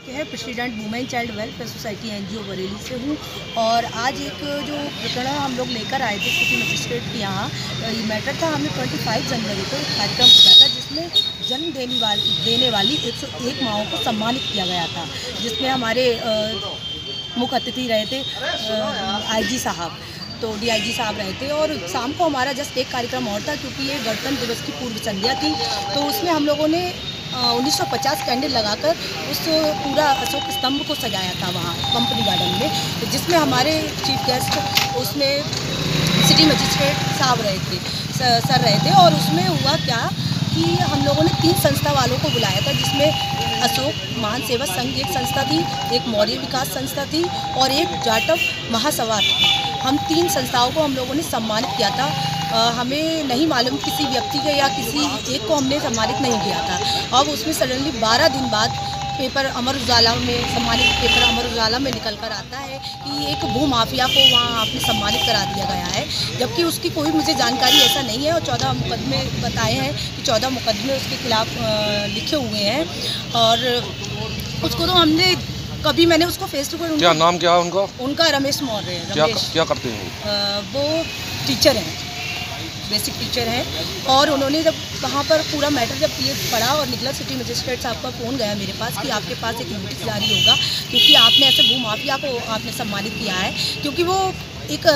है president women child welfare society NGO Bareilly से हूँ। और आज एक जो प्रकरण हम लोग लेकर आए थे सिटी मजिस्ट्रेट के यहाँ, ये मैटर था। हमें 25 जनवरी को एक कार्यक्रम किया था जिसमें जन्म देने वाली 101 माँओं को सम्मानित किया गया था, जिसमें हमारे मुख्य अतिथि रहे थे आईजी साहब, तो डीआईजी साहब रहे थे। और शाम को हमारा जस्ट एक कार्यक्रम और था, क्योंकि ये गणतंत्र दिवस की पूर्व संध्या थी, तो उसमें हम लोगों ने 1950 कैंडल लगाकर उस पूरा अशोक स्तंभ को सजाया था वहाँ कंपनी गार्डन में, तो जिसमें हमारे चीफ गेस्ट उसमें सिटी मजिस्ट्रेट साहब रहे थे, सर रहे थे। और उसमें हुआ क्या कि हम लोगों ने 3 संस्था वालों को बुलाया था, जिसमें अशोक महान सेवा संघ एक संस्था थी, एक मौर्य विकास संस्था थी और एक जाटव महासभा थी। हम 3 संस्थाओं को हम लोगों ने सम्मानित किया था। हमें नहीं मालूम किसी व्यक्ति के या किसी एक को हमने सम्मानित नहीं किया था। अब उसमें सडनली 12 दिन बाद पेपर अमर उजाला में पेपर अमर उजाला में निकल कर आता है कि एक भू माफिया को वहाँ आपने सम्मानित करा दिया गया है, जबकि उसकी कोई मुझे जानकारी ऐसा नहीं है। और 14 मुकदमे बताए हैं कि 14 मुकदमे उसके खिलाफ लिखे हुए हैं। और उसको तो हमने कभी मैंने उसको फेस टू फेस। क्या नाम क्या है उनका? उनका रमेश मौर्य है। क्या करते हैं वो टीचर हैं, बेसिक टीचर हैं। और उन्होंने जब वहाँ पर पूरा मैटर जब ये पढ़ा और निकला, सिटी मजिस्ट्रेट साहब का फ़ोन गया मेरे पास कि आपके पास एक नोटिस जारी होगा, क्योंकि आपने ऐसे भू माफिया को आपने सम्मानित किया है, क्योंकि वो एक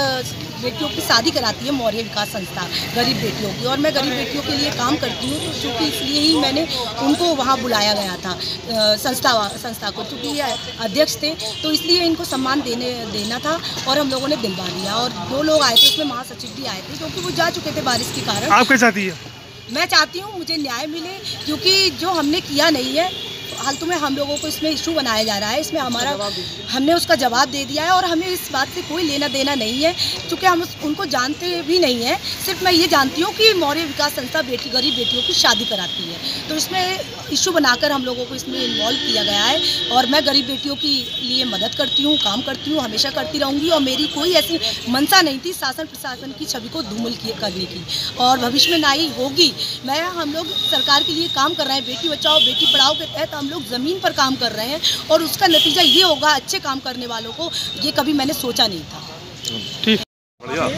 बेटियों की शादी कराती है मौर्य विकास संस्था, गरीब बेटियों की। और मैं गरीब बेटियों के लिए काम करती हूँ, तो चूँकि इसलिए ही मैंने उनको वहाँ बुलाया गया था संस्था को, क्योंकि ये अध्यक्ष थे, तो इसलिए इनको सम्मान देना था। और हम लोगों ने दिलवा दिया। और 2 लोग आए थे, उसमें महासचिव भी आए थे, क्योंकि वो जा चुके थे बारिश के कारण। आप क्या चाहती है? मैं चाहती हूँ मुझे न्याय मिले, क्योंकि जो हमने किया नहीं है फालतू में हम लोगों को इसमें इशू बनाया जा रहा है। इसमें हमने उसका जवाब दे दिया है और हमें इस बात से कोई लेना देना नहीं है, क्योंकि हम उनको जानते भी नहीं हैं। सिर्फ मैं ये जानती हूँ कि मौर्य विकास संस्था गरीब बेटियों की शादी कराती है, तो इसमें इशू बनाकर हम लोगों को इसमें इन्वॉल्व किया गया है। और मैं गरीब बेटियों की लिए मदद करती हूँ, काम करती हूँ, हमेशा करती रहूँगी। और मेरी कोई ऐसी मंशा नहीं थी शासन प्रशासन की छवि को धूमिल करने की, और भविष्य में ना ही होगी। हम लोग सरकार के लिए काम कर रहे हैं, बेटी बचाओ बेटी पढ़ाओ के तहत हम लोग ज़मीन पर काम कर रहे हैं, और उसका नतीजा ये होगा अच्छे काम करने वालों को। ये कभी मैंने सोचा नहीं था। ठीक, बढ़िया।